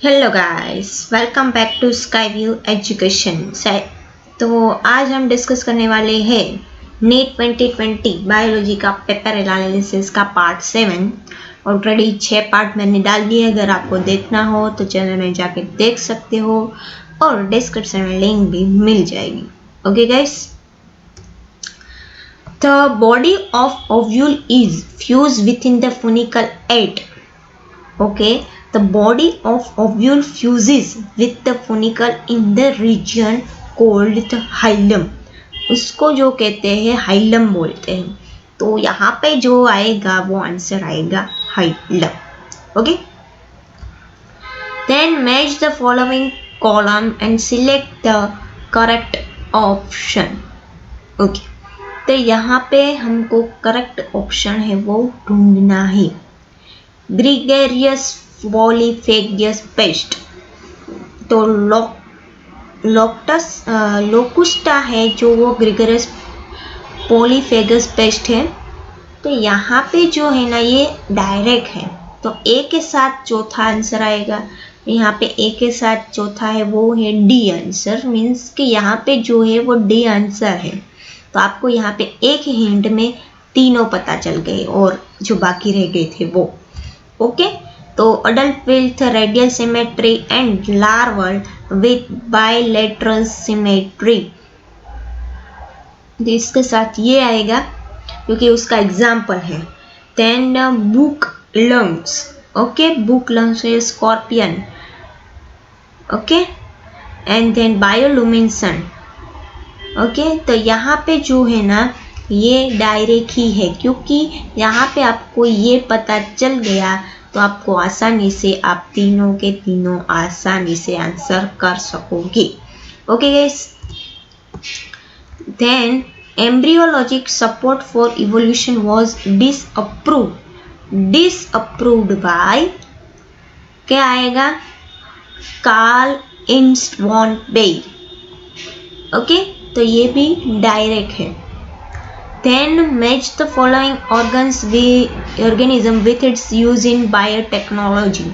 Hello guys, welcome back to Sky View Education. तो आज हम डिस्कस करने वाले हैं नीट 2020 बायोलॉजी का पेपर एनालिसिस का पार्ट 7। ऑलरेडी 6 पार्ट मैंने डाल दिए। अगर आपको देखना हो तो चैनल में जाके देख सकते हो और डिस्क्रिप्शन में लिंक भी मिल जाएगी। Okay guys, the body of ovule is fuse within the funicle 8। Okay, the body of ovule fuses with the funicle in the region called the hilum। उसको जो कहते हैं हाइलम बोलते हैं। तो यहाँ पे जो आएगा वो आंसर आएगा hilum. Okay, then match the following column and select the correct option। Okay, तो यहाँ पे हमको करेक्ट ऑप्शन है वो ढूंढना है। ग्रीगेरियस पॉलीफेगियस पेस्ट, तो लोकुस्टा है जो वो ग्रीगेरियस पॉलीफेगस पेस्ट है। तो यहाँ पे जो है ना ये डायरेक्ट है, तो ए के साथ चौथा आंसर आएगा। यहाँ पे ए के साथ चौथा है वो है डी आंसर, मीन्स कि यहाँ पे जो है वो डी आंसर है। तो आपको यहाँ पे एक हिंट में तीनों पता चल गए और जो बाकी रह गए थे वो। ओके, तो adult with radial symmetry and larval with bilateral symmetry, इसके साथ ये आएगा क्योंकि उसका एग्जाम्पल है। Then book lungs, okay, book lungs है scorpion. Okay, and then bioluminescence. Okay, तो यहाँ पे जो है ना ये डायरेक्ट ही है, क्योंकि यहाँ पे आपको ये पता चल गया तो आपको आसानी से आप तीनों के तीनों आसानी से आंसर कर सकोगे। Okay guys, then embryologic support for evolution was disapproved by, क्या आएगा, Karl Ernst von Baer. Okay, तो ये भी डायरेक्ट है। Then match the following organism with its use in biotechnology।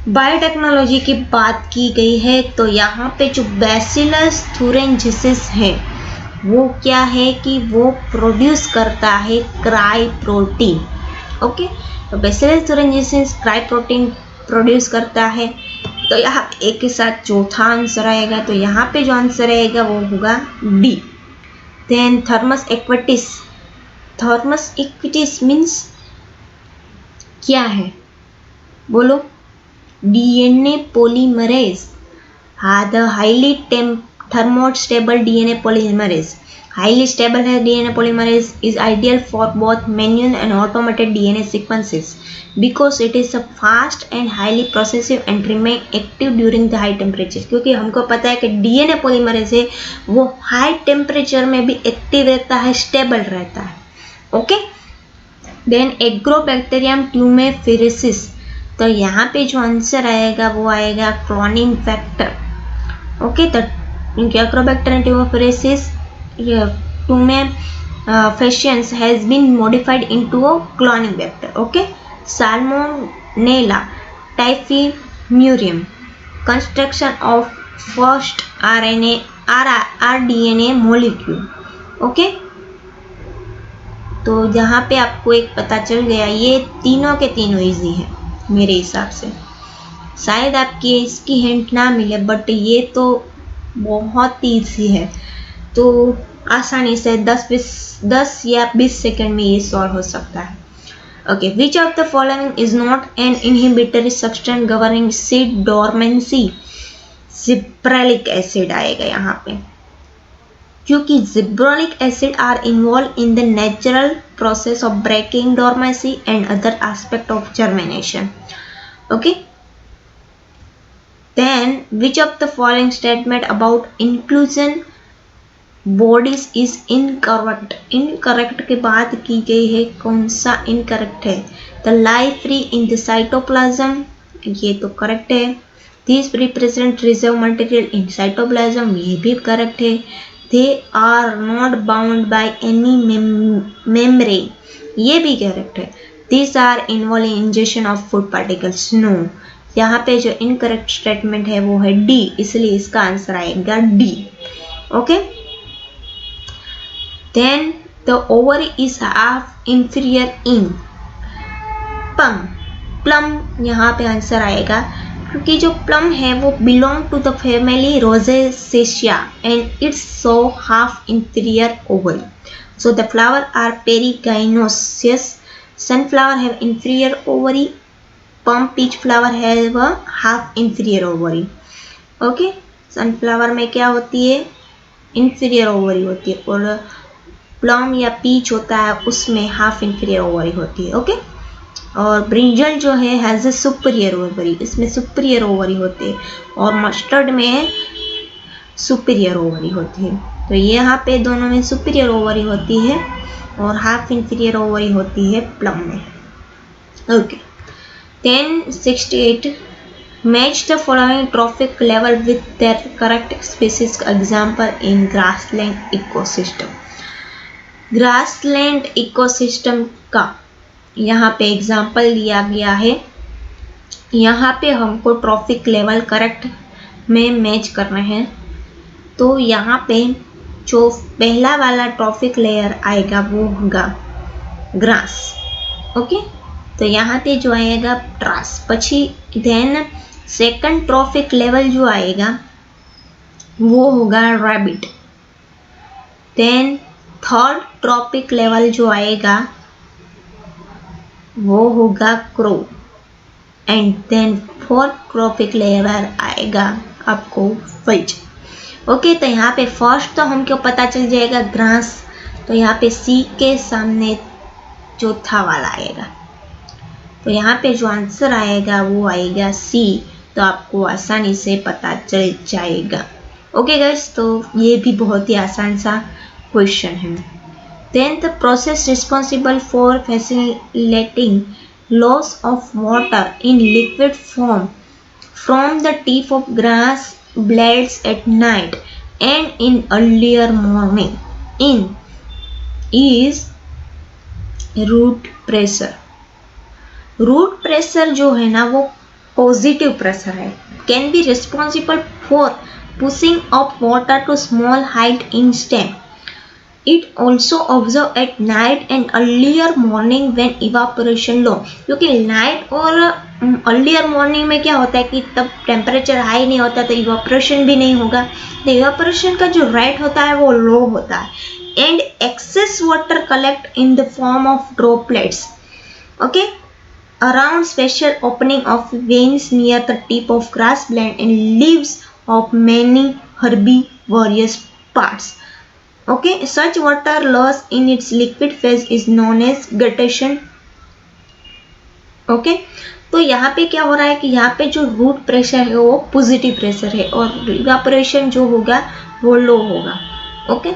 Biotechnology की बात की गई है तो यहाँ पे जो बैसिलस थुरिंजेंसिस है वो क्या है कि वो प्रोड्यूस करता है क्राई प्रोटीन। ओके, तो bacillus thuringiensis cry protein produce करता है। तो यहाँ एक के साथ चौथा आंसर आएगा, तो यहाँ पे जो आंसर आएगा वो होगा D. Then Thermus equatis, Thermus equatis means क्या है बोलो, DNA polymerase। हाँ, the highly thermostable DNA polymerase, highly stable है DNA polymerase is ideal for both manual and automated DNA sequences because it is a fast and highly processive and remain active during the high temperature। क्योंकि हमको पता है कि DNA polymerase है वो high temperature में भी एक्टिव रहता है, स्टेबल रहता है। ओके, देन एग्रोबैक्टीरियम ट्यूमेफिरेसिस, तो यहाँ पे जो आंसर आएगा वो आएगा क्लोनिंग फैक्टर। ओके, तो agrobacterium ट्यूमेफिरेसिस tumefaciens has been modified into a cloning vector. Okay, Salmonella typhimurium, construction of first rDNA molecule। Okay, तो यहाँ पे आपको एक पता चल गया, ये तीनों के तीनों इजी है मेरे हिसाब से। शायद आपकी इसकी हिंट ना मिले बट ये तो बहुत इजी है, तो आसानी से 10 या 20 सेकंड में ये सॉल्व हो सकता है। Okay, which of the following is not an inhibitory substance governing seed dormancy. Gibberellic acid आएगा यहाँ पे, क्योंकि gibberellic acid are involve in the natural process of breaking dormancy and other aspect of germination. Okay, then which of the following statement about inclusion bodies is incorrect. Incorrect की बात की गई है, कौन सा इनकरेक्ट है, they lie free in the cytoplasm, ये तो करेक्ट है। This represent reserve material in cytoplasm, ये भी करेक्ट है। They are not bound by any membrane, ये भी करेक्ट है। This are involve in injection of food particles, no, यहाँ पे जो इनकरेक्ट स्टेटमेंट है वो है डी, इसलिए इसका आंसर आएगा D. Okay, then the ovary is half inferior in plum. Plum यहाँ पे आंसर आएगा क्योंकि जो प्लम है वो belong to the family rosaceae and it's so half inferior ovary. So the flower are perigynoecious. Sunflower have inferior ovary. Palm peach flower have a half inferior ovary. Okay, sunflower में क्या होती है, inferior ovary होती है, और plum या peach होता है उसमें half inferior ovary होती है। Okay, और ब्रिंजल जो है has a superior ovary, इसमें superior ovary होती है, और मस्टर्ड में सुपीरियर ओवरी होती है। तो यहाँ पे दोनों में सुपीरियर ओवरी होती है और हाफ इंफीरियर ओवरी होती है प्लम में। Okay, 1068 match the following trophic level with their correct species example in grassland ecosystem. Grassland ecosystem का यहाँ पे एग्जांपल दिया गया है। यहाँ पे हमको ट्रॉफिक लेवल करेक्ट में मैच करना है। तो यहाँ पे जो पहला वाला ट्रॉफिक लेयर आएगा वो होगा ग्रास। ओके, तो यहाँ पे जो आएगा ट्रास, पछी देन सेकंड ट्रॉफिक लेवल जो आएगा वो होगा rabbit, then third trophic level जो आएगा वो होगा crow, and then fourth trophic level आएगा आपको फिच। ओके, तो यहाँ पे फर्स्ट तो हमको पता चल जाएगा ग्रास, तो यहाँ पे सी के सामने चौथा वाला आएगा, तो यहाँ पे जो आंसर आएगा वो आएगा सी, तो आपको आसानी से पता चल जाएगा। ओके गाइस, तो ये भी बहुत ही आसान सा क्वेश्चन है। Then the process responsible for facilitating loss of water in liquid form from the tip of grass blades at night and in earlier morning in is root pressure। Root pressure जो है ना वो positive pressure है, can be responsible for pushing up water to small height in stem. It also observe at night and earlier morning when evaporation low, क्योंकि night और earlier morning में क्या होता है कि तब टेम्परेचर हाई नहीं होता तो इवापोरेशन भी नहीं होगा, तो इवापोरेशन का जो रेट होता है वो लो होता है, and excess water collect in the form of droplets okay around special opening of veins near the tip of grass blade and leaves of many herbivorous parts। Okay, such water loss in its liquid phase is known as guttation। Okay, तो यहाँ पे क्या हो रहा है कि यहाँ पे जो रूट प्रेशर है वो पॉजिटिव प्रेशर है और इवापोरेशन जो होगा वो लो होगा। Okay,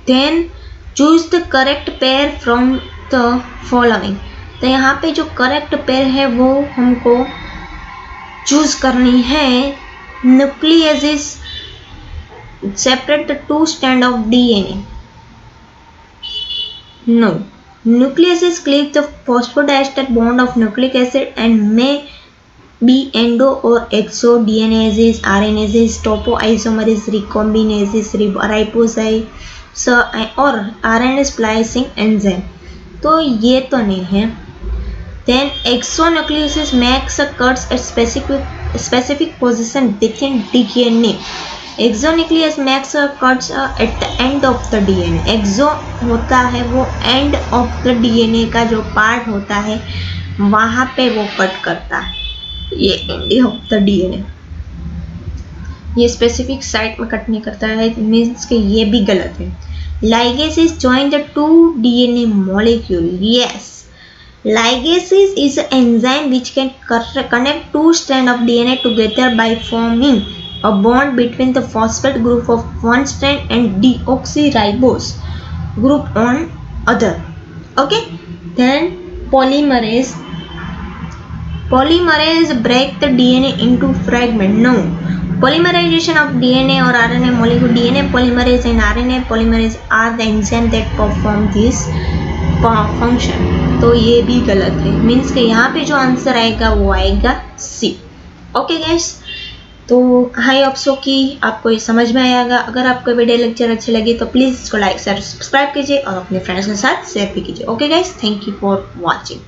then choose the correct pair from the following. तो यहाँ पे जो करेक्ट पेयर है वो हमको चूज करनी है। Nucleus separate the two strands of DNA। No, nucleases cleave the phosphodiester bond of nucleic acid and may be endo or exo DNases, RNases, topoisomerase recombinases, ribosase और RNA splicing enzyme। तो ये तो नहीं है। Then exonucleases makes a cuts at specific position within DNA। Exonuclease max cuts at the end of the DNA. Exo होता है वो and of the DNA का जो पार्ट होता है वहाँ पे वो कट करता है, ये एंड ऑफ द डीएनए, ये स्पेसिफिक साइट में कट नहीं करता है, मीन्स कि ये भी गलत है। Ligases join the two DNA molecule. Yes, ligases is an enzyme which can connect two strands of DNA together by forming a bond between the phosphate group of one strand and deoxyribose group on other। Okay, then polymerase break the DNA into fragment। No, polymerization of DNA or RNA molecule, DNA polymerase and RNA polymerase are the enzyme that perform this function, तो ये भी गलत है। Means कि यहाँ पे जो answer आएगा वो आएगा सी। ओके गाइस, तो आई होप सो कि आपको ये समझ में आएगा। अगर आपको वीडियो लेक्चर अच्छे लगे तो प्लीज़ इसको लाइक शेयर सब्सक्राइब कीजिए और अपने फ्रेंड्स के साथ शेयर भी कीजिए। Okay guys, thank you for watching.